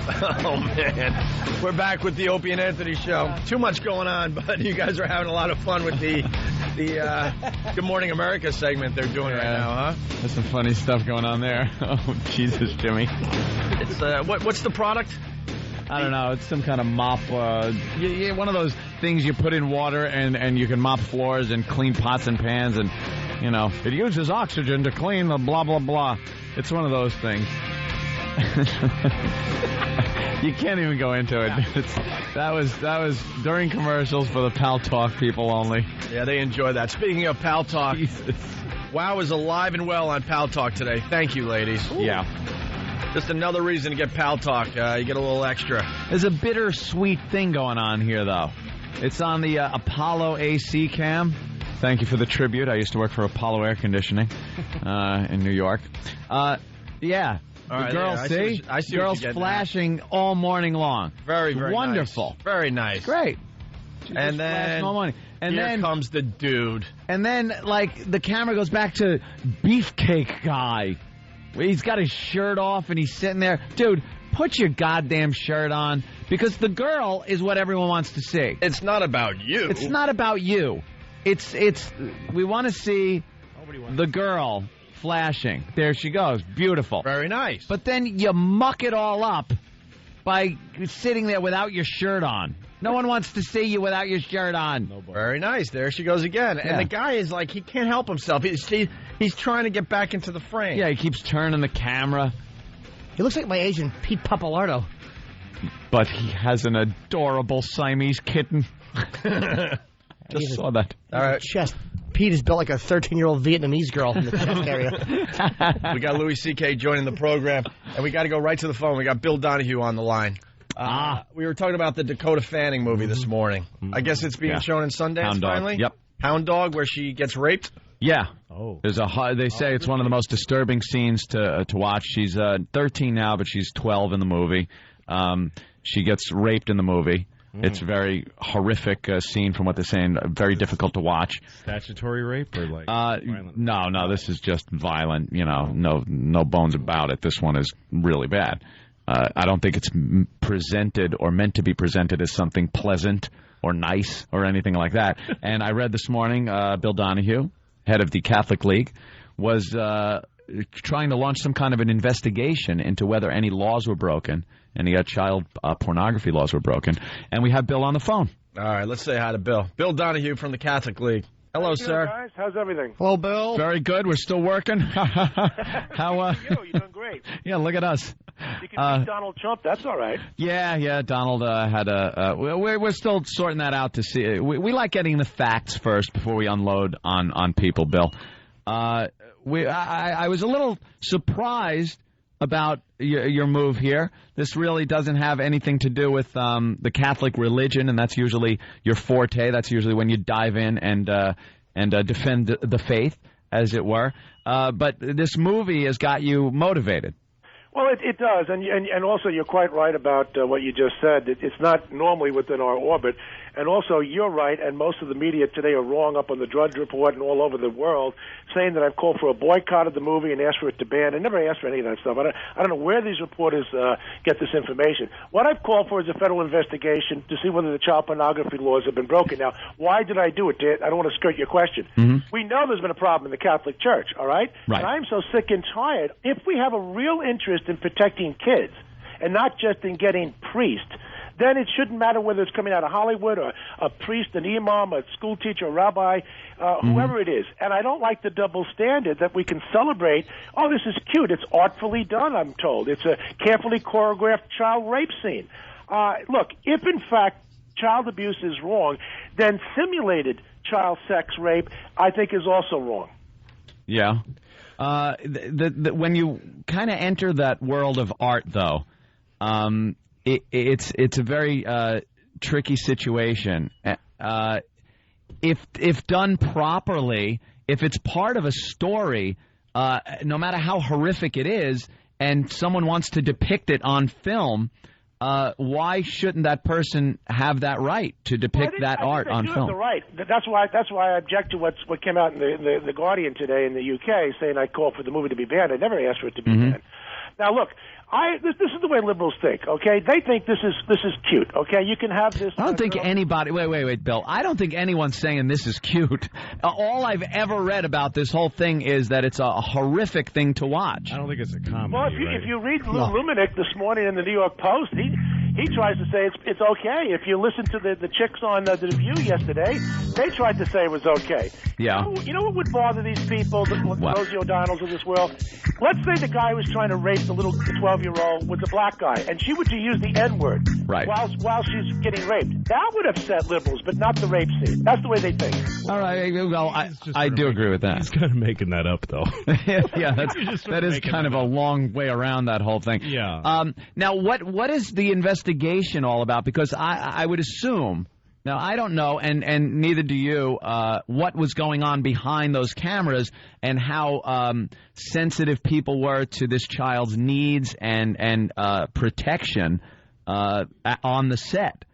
Oh, man. We're back with the Opie and Anthony show. Too much going on, but you guys are having a lot of fun with the Good Morning America segment they're doing right now, huh? There's some funny stuff going on there. Oh, Jesus, Jimmy. It's what's the product? I don't know. It's some kind of mop. One of those things you put in water and you can mop floors and clean pots and pans and, you know, it uses oxygen to clean the blah, blah, blah. It's one of those things. You can't even go into it. That was during commercials for the Pal Talk people only. Yeah, they enjoy that. Speaking of Pal Talk, Jesus. WOW is alive and well on Pal Talk today. Thank you, ladies. Ooh. Yeah. Just another reason to get Pal Talk. You get a little extra. There's a bittersweet thing going on here, though. It's on the Apollo AC cam. Thank you for the tribute. I used to work for Apollo Air Conditioning in New York. Yeah. All right, girls, I see girls flashing all morning long. Very, very wonderful. Nice. Very nice. Great. And then all morning. And here then comes the dude. And then, like, the camera goes back to Beefcake Guy. He's got his shirt off and he's sitting there. Dude, put your goddamn shirt on, because the girl is what everyone wants to see. It's not about you. It's not about you. We want to see the girl flashing. There she goes. Beautiful. Very nice. But then you muck it all up by sitting there without your shirt on. No one wants to see you without your shirt on. No, very nice. There she goes again. Yeah. And the guy is like, he can't help himself. He's trying to get back into the frame. Yeah, he keeps turning the camera. He looks like my agent, Pete Papalardo. But he has an adorable Siamese kitten. Just saw that. All right. Chest. Pete is built like a 13-year-old Vietnamese girl in the chest area. We got Louis C.K. joining the program, and we got to go right to the phone. We got Bill Donohue on the line. We were talking about the Dakota Fanning movie this morning. I guess it's being shown in Sundance Hound finally? Dog. Yep. Hound Dog, where she gets raped? Yeah. Oh. They say it's one of the most disturbing scenes to watch. She's 13 now, but she's 12 in the movie. She gets raped in the movie. It's a very horrific scene from what they're saying. Very difficult to watch. Statutory rape or like violent? No, this is just violent. You know, no bones about it. This one is really bad. I don't think it's presented or meant to be presented as something pleasant or nice or anything like that. And I read this morning, Bill Donohue, head of the Catholic League, was trying to launch some kind of an investigation into whether any laws were broken. Any child pornography laws were broken. And we have Bill on the phone. All right, let's say hi to Bill. Bill Donohue from the Catholic League. Hello, sir. Guys, how's everything? Hello, Bill. Very good. We're still working. How? You're doing great. Yeah, look at us. You can beat Donald Trump. That's all right. Yeah. Donald had a. We're still sorting that out to see. We like getting the facts first before we unload on people, Bill. I was a little surprised about your move here. This really doesn't have anything to do with the Catholic religion, and that's usually your forte. That's usually when you dive in and defend the faith, as it were. But this movie has got you motivated. Well, it does, and also you're quite right about what you just said. It's not normally within our orbit, and also you're right, and most of the media today are wrong up on the Drudge Report and all over the world, saying that I've called for a boycott of the movie and asked for it to ban. I never asked for any of that stuff. I don't know where these reporters get this information. What I've called for is a federal investigation to see whether the child pornography laws have been broken. Now, why did I do it? I don't want to skirt your question. Mm-hmm. We know there's been a problem in the Catholic Church, all right? Right. And I'm so sick and tired. If we have a real interest in protecting kids and not just in getting priests, then it shouldn't matter whether it's coming out of Hollywood or a priest, an imam, a school teacher, a rabbi, whoever it is. And I don't like the double standard that we can celebrate, oh, this is cute. It's artfully done, I'm told. It's a carefully choreographed child rape scene. Look, if in fact child abuse is wrong, then simulated child sex rape, I think, is also wrong. Yeah. When you kind of enter that world of art, though, it's a very tricky situation. If done properly, if it's part of a story, no matter how horrific it is, and someone wants to depict it on film, why shouldn't that person have that right to depict that art on film? Right. That's why I object to what came out in the Guardian today in the UK, saying I call for the movie to be banned. I never asked for it to be banned. Now, look, this is the way liberals think, okay? They think this is cute, okay? You can have this... I don't think anybody... Wait, Bill. I don't think anyone's saying this is cute. All I've ever read about this whole thing is that it's a horrific thing to watch. I don't think it's a comedy. Well, if you read Lou Lumenick this morning in the New York Post, he tries to say it's okay. If you listen to the chicks on the View yesterday, they tried to say it was okay. Yeah. You know what would bother these people, the Rosie O'Donnells of this world? Let's say the guy who was trying to rape the 12-year-old was a black guy, and she would use the N-word while she's getting raped. That would upset liberals, but not the rape scene. That's the way they think. All right. Well, I do agree with that. He's kind of making that up, though. Yeah, that is kind of a long way around that whole thing. Yeah. Now, what is the investigation all about? Because I would assume... Now, I don't know, and neither do you, what was going on behind those cameras and how sensitive people were to this child's needs and protection on the set.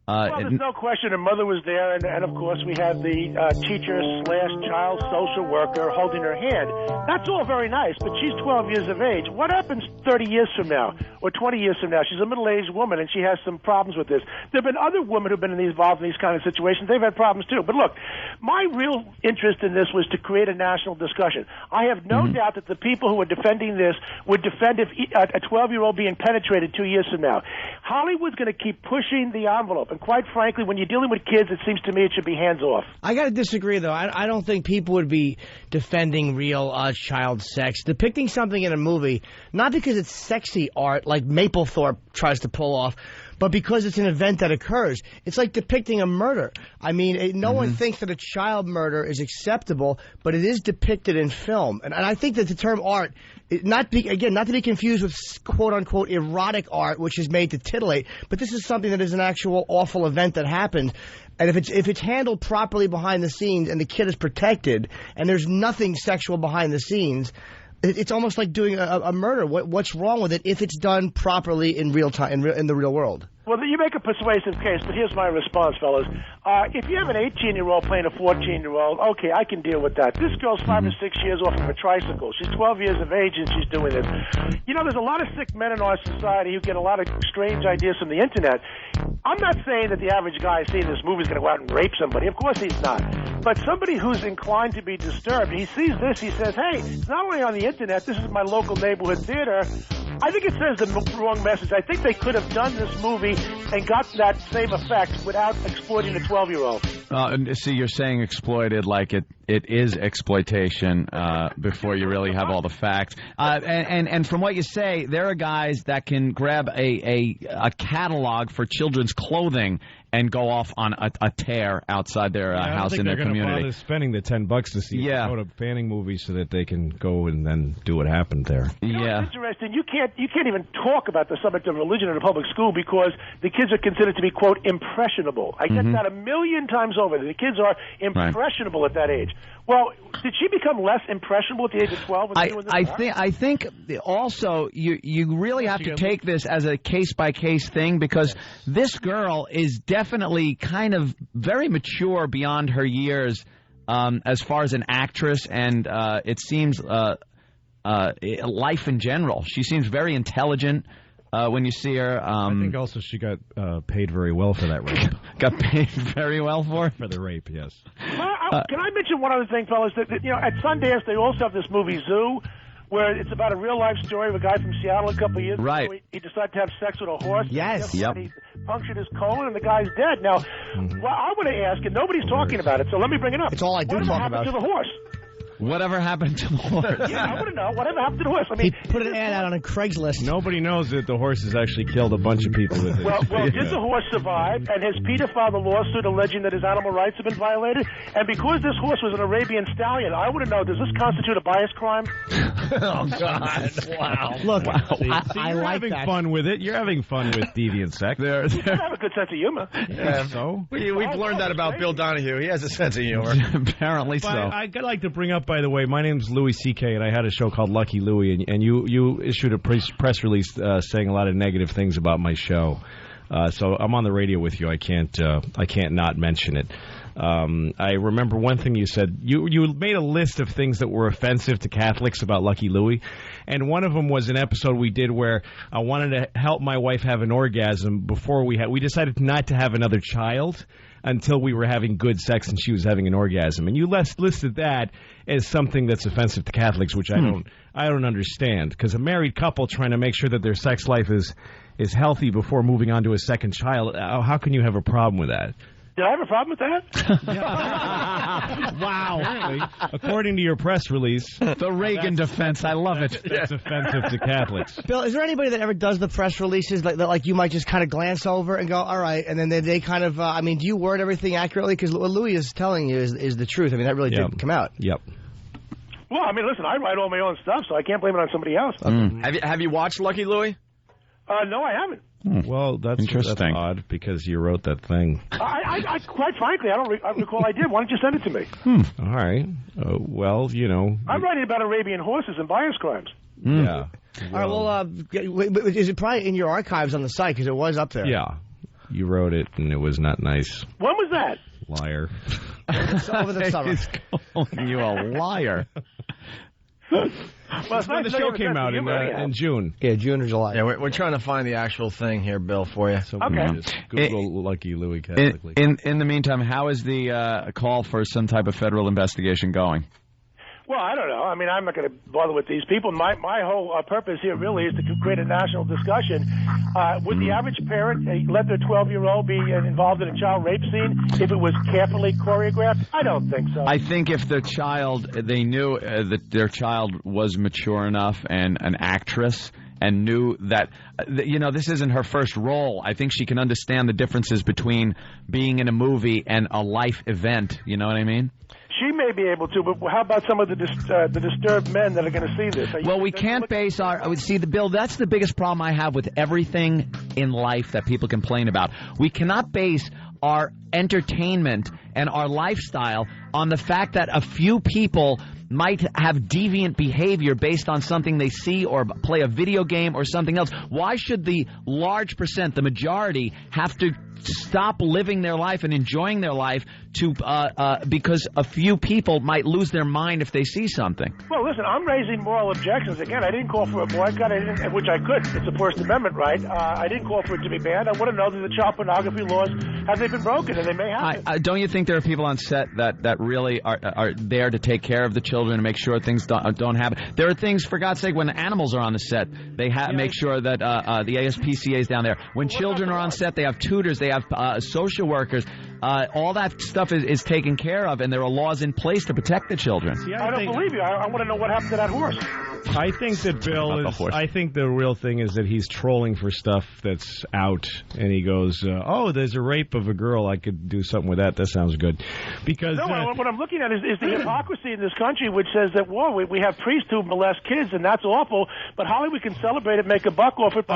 Well, there's no question her mother was there, and of course we had the teacher/child social worker holding her hand. That's all very nice, but she's 12 years of age. What happens 30 years from now or 20 years from now? She's a middle-aged woman, and she has some problems with this. There have been other women who've been involved in these kind of situations. They've had problems too. But look, my real interest in this was to create a national discussion. I have no doubt that the people who are defending this would defend if a 12-year-old being penetrated 2 years from now. Hollywood's going to keep pushing the envelope. And quite frankly, when you're dealing with kids, it seems to me it should be hands off. I got to disagree, though. I don't think people would be defending real child sex. Depicting something in a movie, not because it's sexy art like Mapplethorpe tries to pull off, but because it's an event that occurs. It's like depicting a murder. I mean, no one thinks that a child murder is acceptable, but it is depicted in film. And I think that the term art, not to be confused with quote-unquote erotic art, which is made to titillate, but this is something that is an actual awful event that happened. And if it's handled properly behind the scenes and the kid is protected and there's nothing sexual behind the scenes, it's almost like doing a murder. What's wrong with it if it's done properly in real time, in the real world? Well, you make a persuasive case, but here's my response, fellas. If you have an 18-year-old playing a 14-year-old, okay, I can deal with that. This girl's 5 or 6 years off of a tricycle. She's 12 years of age and she's doing this. You know, there's a lot of sick men in our society who get a lot of strange ideas from the Internet. I'm not saying that the average guy seeing this movie is going to go out and rape somebody. Of course he's not. But somebody who's inclined to be disturbed, he sees this, he says, hey, it's not only on the Internet, this is my local neighborhood theater. I think it sends the wrong message. I think they could have done this movie and got that same effect without exploiting a 12-year-old. See, you're saying exploited like it is exploitation before you really have all the facts. And from what you say, there are guys that can grab a catalog for children's clothing and go off on a tear outside their house in their community. They're spending the $10 to see Dakota Fanning movies so that they can go and then do what happened there. You know, it's interesting. You can't even talk about the subject of religion in a public school because the kids are considered to be, quote, impressionable. I get that 1,000,000 times over. The kids are impressionable at that age. Well, did she become less impressionable at the age of 12? I think also you really have to take this as a case-by-case thing because this girl is definitely kind of very mature beyond her years as far as an actress, and it seems life in general. She seems very intelligent. When you see her, I think also she got paid very well for that rape. Got paid very well for the rape, yes. Can I mention one other thing, fellas? That you know, at Sundance they also have this movie Zoo, where it's about a real life story of a guy from Seattle a couple of years ago. He decided to have sex with a horse. Yes. Yep. He punctured his colon, and the guy's dead. Now, well, I want to ask, and nobody's talking about it, so let me bring it up. It's all I do talk about. What happened to the horse? Whatever happened to the horse? Yeah, I want to know. Whatever happened to the horse? I mean, he put an ad out on Craigslist. Nobody knows that the horse has actually killed a bunch of people with it. Well, did the horse survive? And has Peter filed a lawsuit alleging that his animal rights have been violated? And because this horse was an Arabian stallion, I want to know, does this constitute a bias crime? Oh, God. Wow. Look, I like having fun with it. You're having fun with deviant sex. You have a good sense of humor. Yeah, so? We've learned that about Bill Donohue. He has a sense of humor. Apparently so. I'd like to bring up, by the way, my name's Louis C.K., and I had a show called Lucky Louie, and you issued a press release saying a lot of negative things about my show. So I'm on the radio with you. I can't not mention it. I remember one thing you said. You made a list of things that were offensive to Catholics about Lucky Louie, and one of them was an episode we did where I wanted to help my wife have an orgasm before we decided not to have another child until we were having good sex and she was having an orgasm. And you listed that as something that's offensive to Catholics, which I don't understand, because a married couple trying to make sure that their sex life is healthy before moving on to a second child, how can you have a problem with that? Did I have a problem with that? Wow. Apparently, according to your press release. The Reagan defense, I love it. That's offensive to Catholics. Bill, is there anybody that ever does the press releases that you might just kind of glance over and go, all right, and then they kind of, do you word everything accurately? Because what Louis is telling you is the truth. I mean, that really did come out. Yep. Well, listen, I write all my own stuff, so I can't blame it on somebody else. Have you watched Lucky Louie? No, I haven't. Well, that's odd because you wrote that thing. I quite frankly, I don't recall I did. Why don't you send it to me? All right. Well, I'm writing about Arabian horses and bias crimes. Yeah. All right, is it probably in your archives on the site, because it was up there? Yeah. You wrote it, and it was not nice. When was that? Liar. Over the summer. He's calling you a liar. Well, when the show came out in June. Yeah, June or July. Yeah, we're trying to find the actual thing here, Bill, for you. So okay. Just Google Lucky Louie Catholic. In the meantime, how is the call for some type of federal investigation going? Well, I don't know. I'm not going to bother with these people. My whole purpose here really is to create a national discussion. Would the average parent let their 12-year-old be involved in a child rape scene if it was carefully choreographed? I don't think so. I think if they knew that their child was mature enough and an actress and knew that, this isn't her first role. I think she can understand the differences between being in a movie and a life event. You know what I mean? She may be able to, but how about some of the disturbed men that are going to see this? Well, we can't base Bill, that's the biggest problem I have with everything in life that people complain about. We cannot base our entertainment and our lifestyle on the fact that a few people might have deviant behavior based on something they see or play a video game or something else. Why should the large percent, the majority, have to stop living their life and enjoying their life because a few people might lose their mind if they see something? Well, listen, I'm raising moral objections. Again, I didn't call for a boycott, which I could. It's a First Amendment right. I didn't call for it to be banned. I want to know that the child pornography laws, have they been broken? And they may have. Don't you think there are people on set that really are there to take care of the children and make sure things don't happen? There are things, for God's sake, when animals are on the set, they make sure that the ASPCA is down there. When children are on set, they have tutors, they have social workers. All that stuff is taken care of, and there are laws in place to protect the children. See, I don't believe you. I want to know what happened to that horse. I think that Bill is. I think the real thing is that he's trolling for stuff that's out, and he goes, "Oh, there's a rape of a girl. I could do something with that. That sounds good." Because what I'm looking at is the hypocrisy in this country, which says that we have priests who molest kids, and that's awful. But Hollywood can celebrate it, make a buck off it.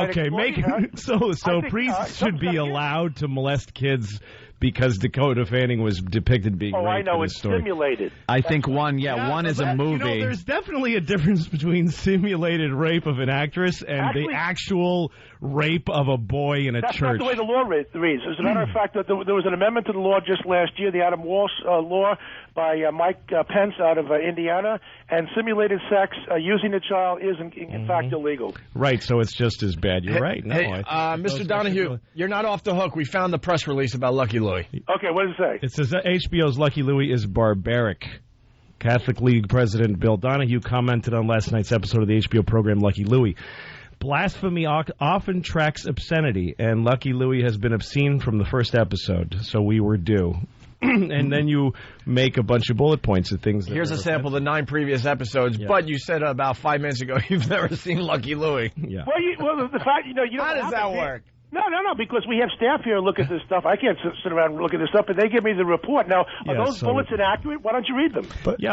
So priests should be allowed to molest kids. Because Dakota Fanning was depicted being raped I know, in it's the story. Simulated. I think one is a movie. There's definitely a difference between simulated rape of an actress and the actual rape of a boy in a church. That's not the way the law reads. As a matter of fact, there was an amendment to the law just last year, the Adam Walsh law by Mike Pence out of Indiana, and simulated sex using a child is in fact illegal. Right, so it's just as bad. You're right. No, Mr. Donohue, you're not off the hook. We found the press release about Lucky Louie. Okay, what does it say? It says that HBO's Lucky Louie is barbaric. Catholic League President Bill Donohue commented on last night's episode of the HBO program Lucky Louie. Blasphemy often tracks obscenity, and Lucky Louie has been obscene from the first episode, so we were due. And then you make a bunch of bullet points of things. Here's a sample of the 9 previous episodes, but you said about 5 minutes ago you've never seen Lucky Louie. Yeah. Well, the fact, you don't How does that work? No, because we have staff here look at this stuff. I can't sit around and look at this stuff, but they give me the report. Now, are those bullets inaccurate? Why don't you read them?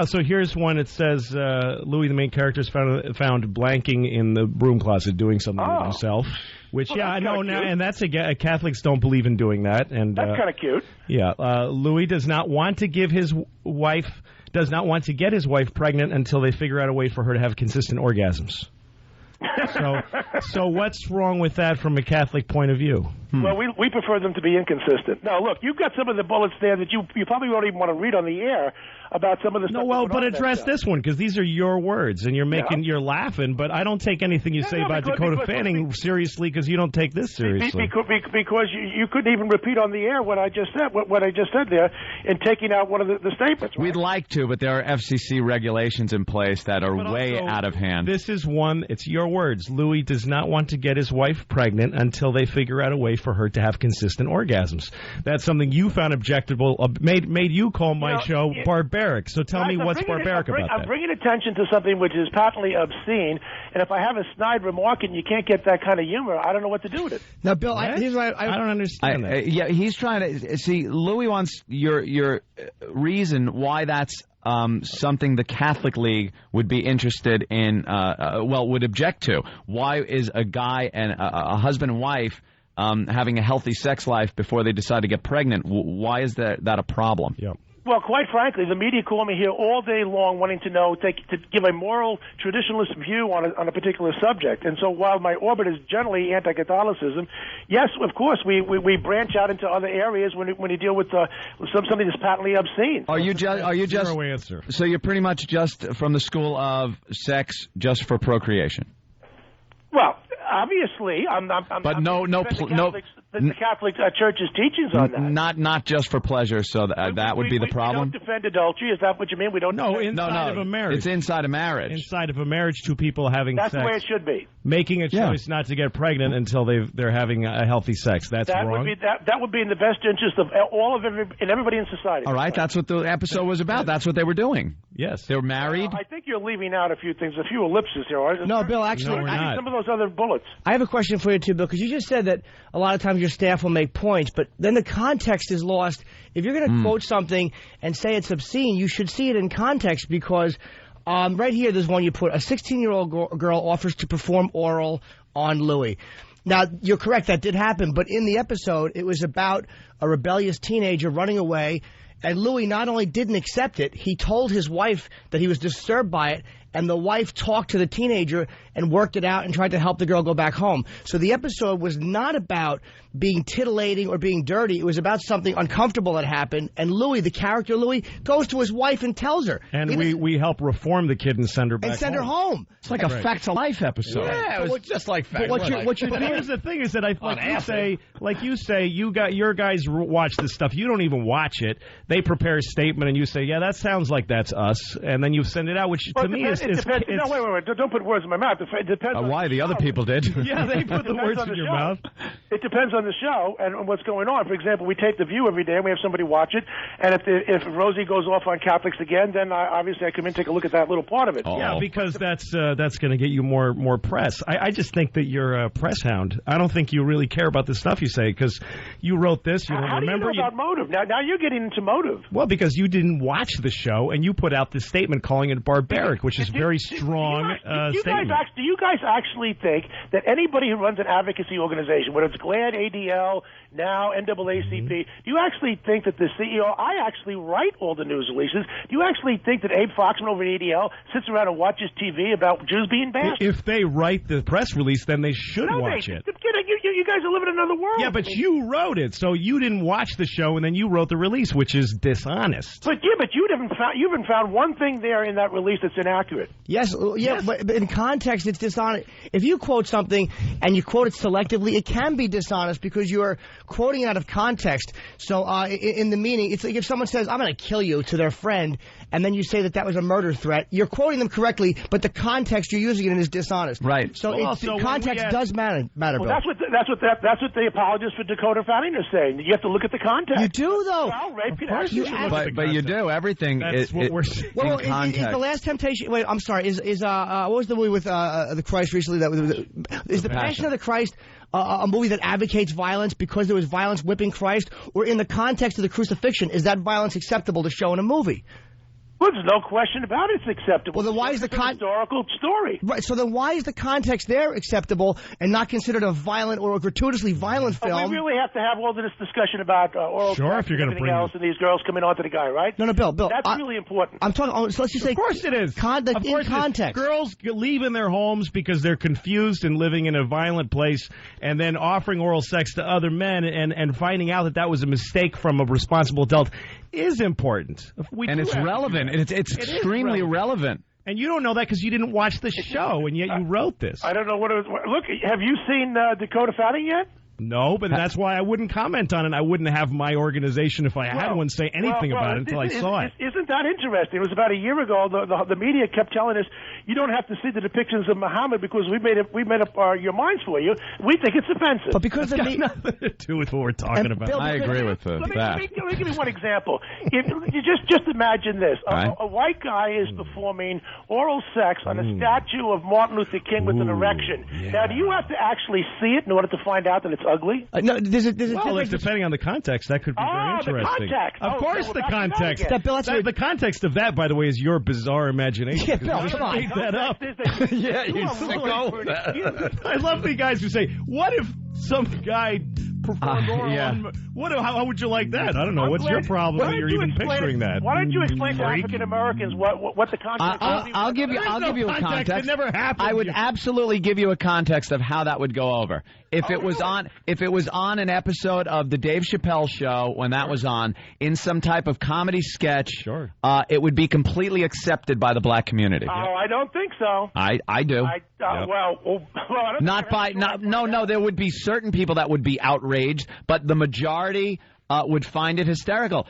So here's one. It says Louis, the main character, is found blanking in the broom closet doing something with himself. Which, I know now, and that's Catholics don't believe in doing that. And that's kind of cute. Yeah, Louis does not want to get his wife pregnant until they figure out a way for her to have consistent orgasms. So what's wrong with that from a Catholic point of view? Well, we prefer them to be inconsistent. Now, look, you've got some of the bullets there that you probably don't even want to read on the air about some of the stuff. No, well, but address this one, because these are your words, and you're laughing, but I don't take anything you say about Dakota Fanning seriously, because you don't take this seriously. Because you couldn't even repeat on the air what I just said, what I just said there, in taking out one of the statements. Right? We'd like to, but there are FCC regulations in place that are way out of hand. This is one, it's your words. Louis does not want to get his wife pregnant until they figure out a way for her to have consistent orgasms. That's something you found objectable, made you call my show barbaric. So tell me what's barbaric about that. I'm bringing attention to something which is patently obscene, and if I have a snide remark and you can't get that kind of humor, I don't know what to do with it. Now, Bill, here's what I don't understand that. Yeah, he's trying to see. Louis wants your reason why that's something the Catholic League would be interested in, would object to. Why is a guy and a husband and wife having a healthy sex life before they decide to get pregnant? Why is that a problem? Yeah. Well, quite frankly, the media call me here all day long wanting to know, to give a moral, traditionalist view on a particular subject. And so while my orbit is generally anti-Catholicism, yes, of course, we branch out into other areas when you deal with something that's patently obscene. Are you just Zero answer. So you're pretty much just from the school of sex just for procreation? Well, obviously, I'm but the Catholic Church's teachings on that. Not just for pleasure, so that would be the problem? We don't defend adultery. Is that what you mean? We don't. No, inside of a marriage. It's inside a marriage. Inside of a marriage, two people having sex. That's the way it should be. Making a choice not to get pregnant until they're having a healthy sex. That's wrong. That would be in the best interest of everybody in society. All right, that's what the episode was about. That's what they were doing. Yes. They were married. I think you're leaving out a few things, a few ellipses here. No, Bill, actually, I need some of those other bullets. I have a question for you, too, Bill, because you just said that a lot of times your staff will make points, but then the context is lost. If you're going to quote something and say it's obscene, you should see it in context, because right here there's one you put, a 16-year-old girl offers to perform oral on Louis. Now, you're correct, that did happen, but in the episode, it was about a rebellious teenager running away, and Louis not only didn't accept it, he told his wife that he was disturbed by it, and the wife talked to the teenager and worked it out and tried to help the girl go back home. So the episode was not about being titillating or being dirty. It was about something uncomfortable that happened, and Louis, the character Louis, goes to his wife and tells her. And we help reform the kid and send her back her home. It's like a Facts of Life episode. Yeah, it was just like Facts of Life. But here's the thing is that your guys watch this stuff. You don't even watch it. They prepare a statement, and you say, yeah, that sounds like that's us, and then you send it out, which to me is... No, wait. Don't put words in my mouth. It depends on why the other people did. Yeah, they put the words in your mouth. It depends on the show and what's going on. For example, we tape The View every day, and we have somebody watch it. And if Rosie goes off on Catholics again, then obviously I come in and take a look at that little part of it. Oh. Yeah, because that's going to get you more press. I just think that you're a press hound. I don't think you really care about the stuff you say, because you wrote this. You don't remember. How do you know about motive? Now you're getting into motive. Well, because you didn't watch the show, and you put out this statement calling it barbaric, which is very strong statement. Do you guys actually think that anybody who runs an advocacy organization, whether it's GLAAD, ADL, now NAACP, do you actually think that the CEO, I actually write all the news releases, do you actually think that Abe Foxman over at ADL sits around and watches TV about Jews being bashed? If they write the press release, then they should watch it. You guys are living in another world. Yeah, but you wrote it, so you didn't watch the show, and then you wrote the release, which is dishonest. But you haven't found one thing there in that release that's inaccurate. Yes, but in context, it's dishonest. If you quote something and you quote it selectively, it can be dishonest because you're quoting out of context. So in the meaning, it's like if someone says, I'm going to kill you to their friend, and then you say that was a murder threat, you're quoting them correctly, but the context you're using it in is dishonest. Right. So context does matter, well, Bill. That's what the apologists for Dakota Fanning are saying. You have to look at the context. You do, though. Well, rape can actually but you do. Everything is what we're saying. Well, in context. Is The Last Temptation... Wait, I'm sorry. What was the movie with the Christ recently? Is The Passion of the Christ a movie that advocates violence because there was violence whipping Christ? Or in the context of the crucifixion, is that violence acceptable to show in a movie? Well, there's no question about it. It's acceptable. Well, then why is the historical story? Right. So then why is the context there acceptable and not considered a violent or a gratuitously violent film? We really have to have all this discussion about oral sex if you're going to bring else and these girls coming onto the guy, right? No, Bill. That's really important. I'm talking. So let's just say. Of course it is. Of course context. Girls leaving their homes because they're confused and living in a violent place, and then offering oral sex to other men and finding out that was a mistake from a responsible adult is important. And it's relevant. It's extremely relevant. And you don't know that because you didn't watch the show, and yet you wrote this. I don't know what it was. Look, have you seen Dakota Fanning yet? No, but that's why I wouldn't comment on it. I wouldn't have my organization, if I had one, say anything about it until I saw it. Isn't that interesting? It was about a year ago. The media kept telling us you don't have to see the depictions of Muhammad because we made up your minds for you. We think it's offensive. But because it's got nothing to do with what we're talking about. I agree with that. Let me give you one example. If you just imagine this: a white guy is performing oral sex on a statue of Martin Luther King with an erection. Yeah. Now, do you have to actually see it in order to find out that it's ugly? No, depending on the context, that could be very interesting. The context. Of course, the context. The context of that, by the way, is your bizarre imagination. Yeah, Bill, come on. Made that up. Yeah, you sicko. I love the guys who say, "What if some guy performed oral on?" How would you like that? I don't know. What's your problem when you're even picturing that? Why don't you explain to African Americans what the context is? I'll give you a context. It never happened. I would absolutely give you a context of how that would go over. If it was on an episode of the Dave Chappelle show when that was on in some type of comedy sketch, it would be completely accepted by the black community. Oh, I don't think so. I do. There would be certain people that would be outraged, but the majority would find it hysterical.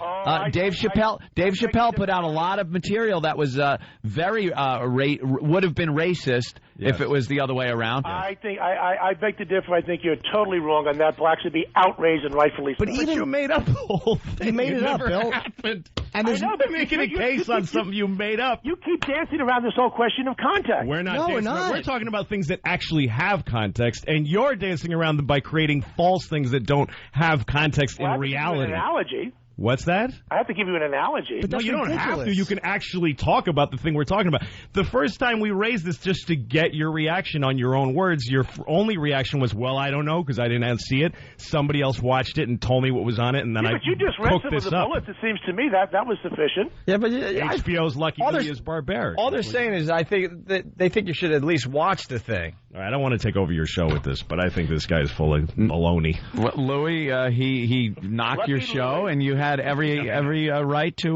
Dave Chappelle put out a lot of material that was very would have been racist if it was the other way around. I think I beg to differ. I think you're totally wrong on that. Blacks would be outraged and rightfully so. But you made up the whole thing. You made it up, Bill. Happened. And there's making a case on something you made up. You keep dancing around this whole question of context. We're not. No, we're not. We're talking about things that actually have context, and you're dancing around them by creating false things that don't have context in reality. An analogy. What's that? I have to give you an analogy. But no, you don't have to. You can actually talk about the thing we're talking about. The first time we raised this just to get your reaction on your own words, your only reaction was, well, I don't know because I didn't see it. Somebody else watched it and told me what was on it, and then but you just read some of the bullets. It seems to me that was sufficient. Yeah, but HBO's Lucky Louie is barbaric. All they're saying is I think that they think you should at least watch the thing. All right, I don't want to take over your show with this, but I think this guy is full of baloney. Louis, he knocked Lucky your show, Louie. And you had every right to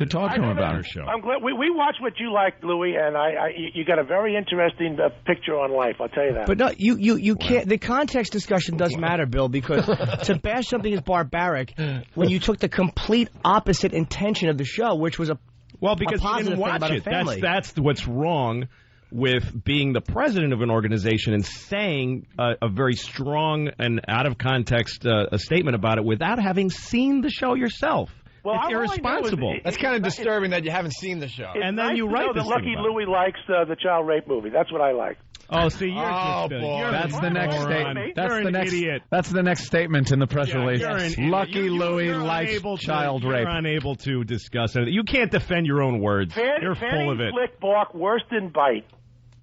talk to him about it. Show. I'm glad we watched what you liked, Louis, and you got a very interesting picture on life. I'll tell you that. But no, you can't. The context discussion does matter, Bill, because to bash something as barbaric when you took the complete opposite intention of the show, which was because you didn't watch it. That's what's wrong with being the president of an organization and saying a very strong and out of context a statement about it without having seen the show yourself. Well, it's irresponsible. That's kind of disturbing that you haven't seen the show. And then you write this that Lucky Louie likes the child rape movie. That's what I like. Oh, see, you're that's the next statement. Idiot. That's the next statement in the press release. Lucky Louie likes child rape. You're unable to discuss it. You can't defend your own words. You're full of it. Flick, bark, worse than bite.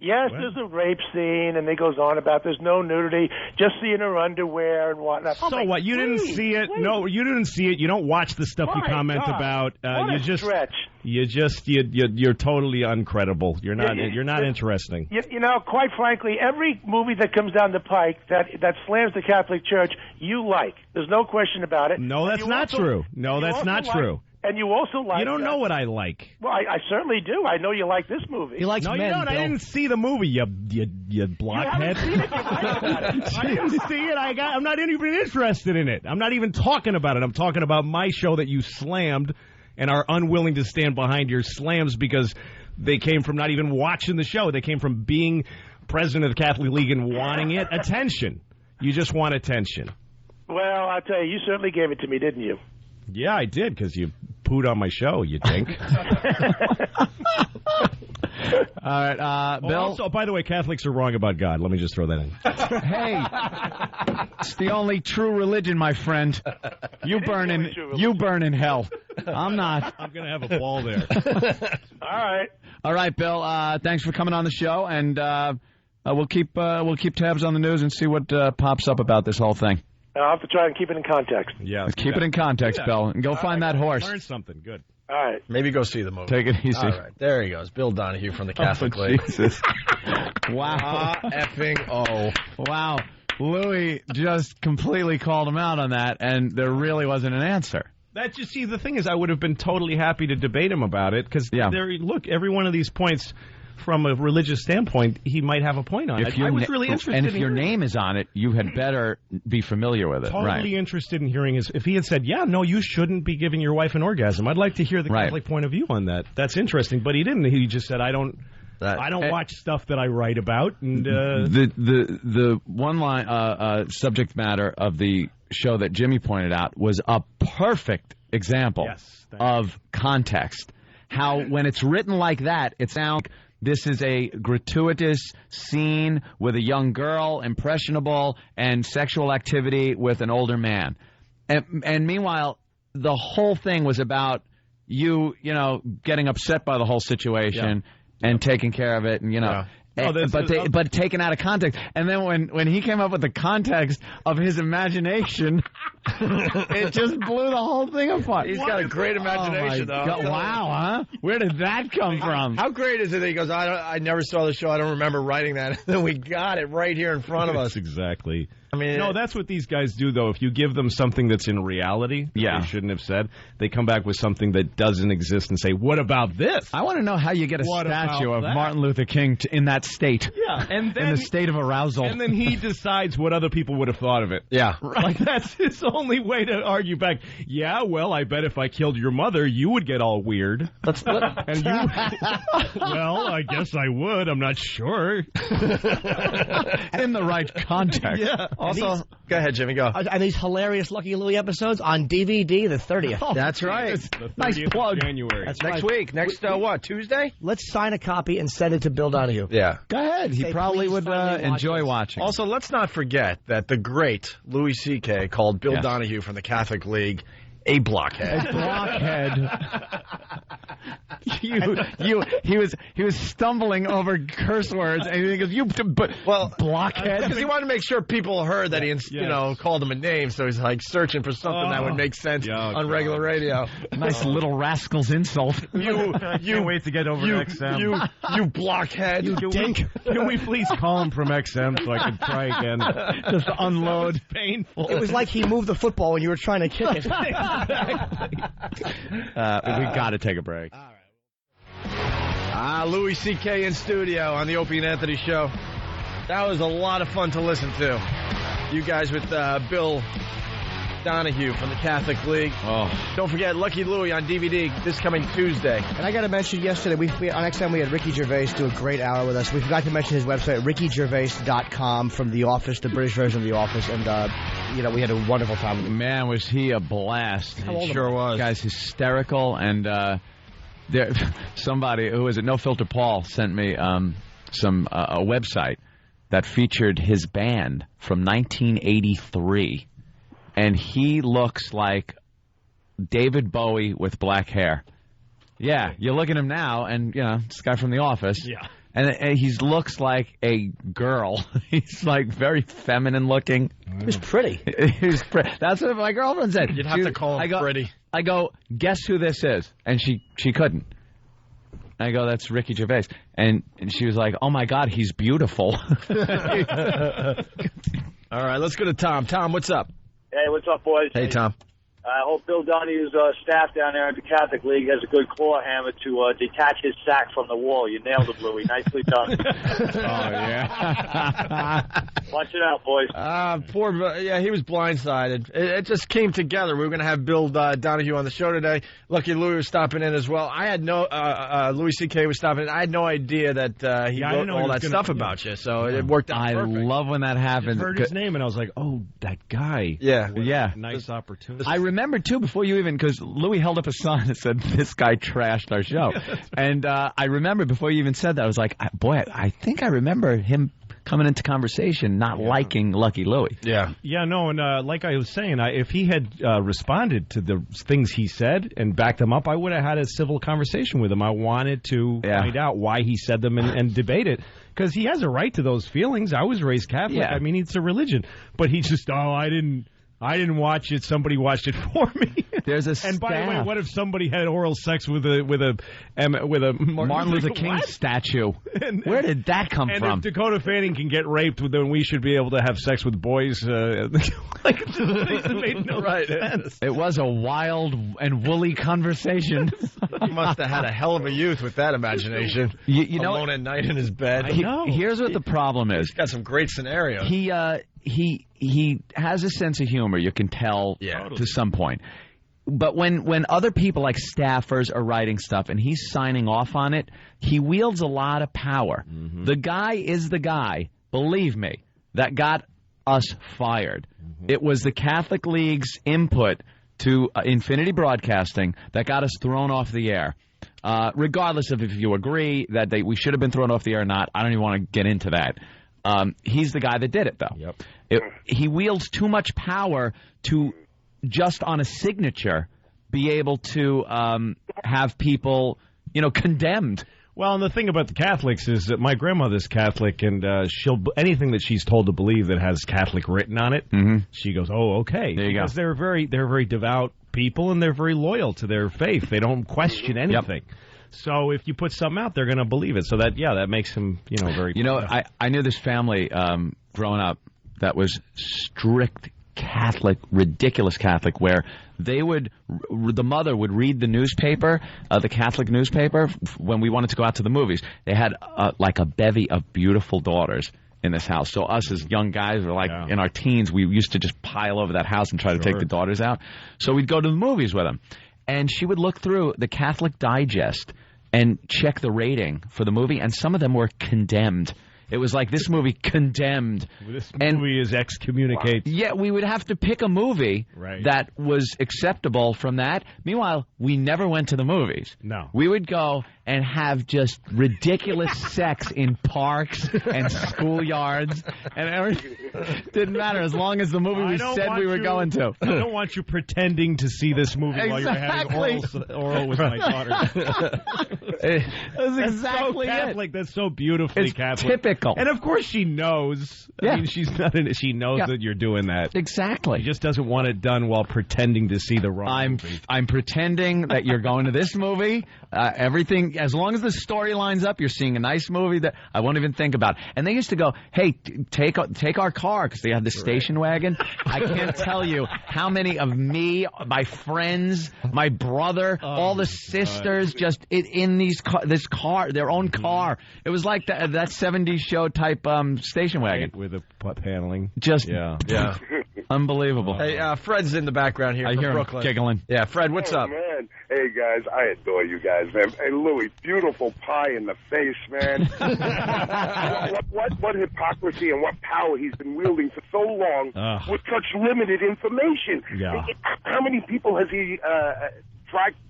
Yes, there's a rape scene, and it goes on about there's no nudity, just seeing her underwear and whatnot. So what? You didn't see it? Please. No, you didn't see it. You don't watch the stuff you comment about. Stretch. You're totally uncredible. You're not interesting. You know, quite frankly, every movie that comes down the pike that slams the Catholic Church, you like. There's no question about it. No, that's not true. No, that's not true. And you also like... You don't know what I like. Well, I certainly do. I know you like this movie. He likes men, you don't. Bill. I didn't see the movie, you blockhead. I didn't see it. I'm not even interested in it. I'm not even talking about it. I'm talking about my show that you slammed and are unwilling to stand behind your slams because they came from not even watching the show. They came from being president of the Catholic League and wanting it. Attention. You just want attention. Well, I'll tell you certainly gave it to me, didn't you? Yeah, I did, because you pooed on my show, you dink. All right, Bill. Also, by the way, Catholics are wrong about God. Let me just throw that in. Hey, it's the only true religion, my friend. You burn in hell. I'm not. I'm going to have a ball there. All right. All right, Bill. Thanks for coming on the show, and we'll keep tabs on the news and see what pops up about this whole thing. I'll have to try and keep it in context. Yeah, Keep it in context, Bill, and go find that horse. Learn something. Good. All right. Maybe go see the movie. Take it easy. All right. There he goes. Bill Donohue from the Catholic League. Jesus. Wow. Effing oh. Wow. Louis just completely called him out on that, and there really wasn't an answer. That just see the thing is, I would have been totally happy to debate him about it because look, every one of these points from a religious standpoint, he might have a point on it. I was really interested. And if your name is on it, you had better be familiar with it. Totally interested in hearing if he had said, "Yeah, no, you shouldn't be giving your wife an orgasm." I'd like to hear the Catholic point of view on that. That's interesting, but he didn't. He just said, "I don't watch stuff that I write about." And the one line subject matter of the show that Jimmy pointed out was a perfect example of context. How when it's written like that, it sounds like this is a gratuitous scene with a young girl, impressionable, and sexual activity with an older man. And meanwhile, the whole thing was about you getting upset by the whole situation and taking care of it, and but taken out of context. And then when he came up with the context of his imagination, it just blew the whole thing apart. He's got a great imagination, though. God, wow, huh? Where did that come from? How great is it that he goes, I never saw the show. I don't remember writing that. And then we got it right here in front of us. Exactly. I mean, no, that's what these guys do, though. If you give them something that's in reality they shouldn't have said, they come back with something that doesn't exist and say, what about this? I want to know how you get a statue of Martin Luther King in that state. Yeah, and then in the state of arousal. And then he decides what other people would have thought of it. Yeah. Like, that's his only way to argue back. Yeah, well, I bet if I killed your mother, you would get all weird. And you, well, I guess I would. I'm not sure. In the right context. Yeah. Also, go ahead, Jimmy, go. And these hilarious Lucky Louie episodes on DVD the 30th. That's right. The 30th Nice plug. of January. That's Next right. week. Next, what, Tuesday? Let's sign a copy and send it to Bill Donohue. Yeah. Go ahead. He Say, probably please would finally watch enjoy this. watching. Also, let's not forget that the great Louis C.K. called Bill Donohue from the Catholic League a blockhead. A blockhead. He was stumbling over curse words, and he goes, blockhead. Because he wanted to make sure people heard that he, called him a name, so he's like searching for something that would make sense on regular radio. Nice little rascal's insult. You can't wait to get over to XM. You blockhead. You dink. Can we please call him from XM so I can try again? Just unload. It's painful. It was like he moved the football when you were trying to kick it. We got to take a break. All right. Louis C.K. in studio on the Opie and Anthony show. That was a lot of fun to listen to. You guys with Bill Donohue from the Catholic League. Oh. Don't forget, Lucky Louie on DVD this coming Tuesday. And I got to mention, yesterday, we on XM, we had Ricky Gervais do a great hour with us. We forgot to mention his website, rickygervais.com, from The Office, the British version of The Office. And, we had a wonderful time with him. Man, was he a blast. He sure was. Guy's hysterical. And somebody, who was it, No Filter Paul, sent me a website that featured his band from 1983. And he looks like David Bowie with black hair. Yeah, you look at him now, and, this guy from The Office. Yeah. And he looks like a girl. He's, like, very feminine looking. He was pretty. He was pretty. That's what my girlfriend said. You'd have to call him pretty. I go, guess who this is? And she couldn't. I go, that's Ricky Gervais. And she was like, oh, my God, he's beautiful. All right, let's go to Tom. Tom, what's up? Hey, what's up, boys? Hey, Tom. I hope Bill Donohue's staff down there at the Catholic League has a good claw hammer to detach his sack from the wall. You nailed it, Louie. Nicely done. Oh, yeah. Watch it out, boys. He was blindsided. It just came together. We were going to have Bill Donohue on the show today. Lucky Louie was stopping in as well. I had no, Louis C.K. was stopping in. I had no idea that he wrote all that stuff about you, so it worked out perfect. I love when that happens. I heard his name, and I was like, oh, that guy. Yeah. Yeah. Nice opportunity. I remember, too, before you even, because Louis held up a sign that said, this guy trashed our show. And I remember before you even said that, I was like, boy, I think I remember him coming into conversation not liking Lucky Louie. Yeah. Yeah, no, and like I was saying, if he had responded to the things he said and backed them up, I would have had a civil conversation with him. I wanted to find out why he said them and debate it, because he has a right to those feelings. I was raised Catholic. Yeah. I mean, it's a religion. But he just, I didn't watch it. Somebody watched it for me. There's a And by the way, what if somebody had oral sex with a Martin Luther King statue? Where did that come from? And if Dakota Fanning can get raped, then we should be able to have sex with boys. Like, it made no sense. It was a wild and woolly conversation. He must have had a hell of a youth with that imagination. You know, alone at night in his bed. Here's what the problem is. He's got some great scenarios. He has a sense of humor, you can tell to some point. But when other people like staffers are writing stuff and he's signing off on it, he wields a lot of power. Mm-hmm. The guy is the guy, believe me, that got us fired. Mm-hmm. It was the Catholic League's input to Infinity Broadcasting that got us thrown off the air. Regardless of if you agree that we should have been thrown off the air or not, I don't even want to get into that. He's the guy that did it, though. Yep. He wields too much power to just on a signature be able to have people, condemned. Well, and the thing about the Catholics is that my grandmother's Catholic, and anything that she's told to believe that has Catholic written on it, she goes, "Oh, okay." There you go. Because they're very devout people, and they're very loyal to their faith. They don't question anything. Yep. So if you put something out, they're going to believe it. So that makes him, very. I knew this family growing up that was strict Catholic, ridiculous Catholic, where the mother would read the newspaper, the Catholic newspaper, when we wanted to go out to the movies. They had like a bevy of beautiful daughters in this house. So us as young guys, were like in our teens, we used to just pile over that house and try to take the daughters out. So we'd go to the movies with them. And she would look through the Catholic Digest and check the rating for the movie, and some of them were condemned. It was like, this movie condemned. This movie is excommunicate. Yeah, we would have to pick a movie that was acceptable from that. Meanwhile, we never went to the movies. No. We would go and have just ridiculous sex in parks and schoolyards. And it didn't matter as long as the movie we said we were going to. I don't want you pretending to see this movie while you're having oral with my daughter. That's exactly so Catholic. it. That's so beautifully it's Catholic. Typical. And of course she knows. I mean, she's not in it. She knows that you're doing that. Exactly. She just doesn't want it done while pretending to see the wrong movie. I'm pretending that you're going to this movie. Everything, as long as the story lines up, you're seeing a nice movie that I won't even think about. And they used to go, "Hey, take our car," because they had the station wagon. I can't tell you how many of me, my friends, my brother, all the sisters, just in this car, their own car. It was like that 70s show type station wagon with the paneling. Just unbelievable. Hey, Fred's in the background here. I from hear Brooklyn. him giggling. Yeah, Fred, what's up? Man. Hey, guys, I adore you guys, man. Hey, Louis, beautiful pie in the face, man. what hypocrisy and what power he's been wielding for so long with such limited information. Yeah. How many people has he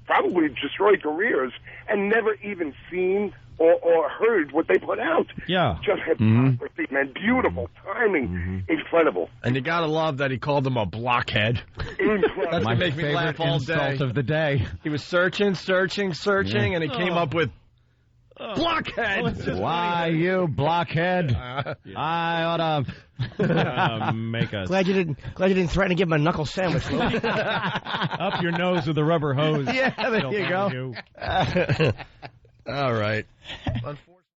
probably destroyed careers and never even seen or heard what they put out? Yeah. Just hypocrisy, man. Beautiful timing. Incredible. And you gotta love that he called him a blockhead. Incredible. That's what makes me laugh all day. Insult of the day. He was searching, and he came up with blockhead. Why, you blockhead? I ought to make us Glad you didn't threaten to give him a knuckle sandwich, Louie. up your nose with a rubber hose. Yeah, there you go. All right.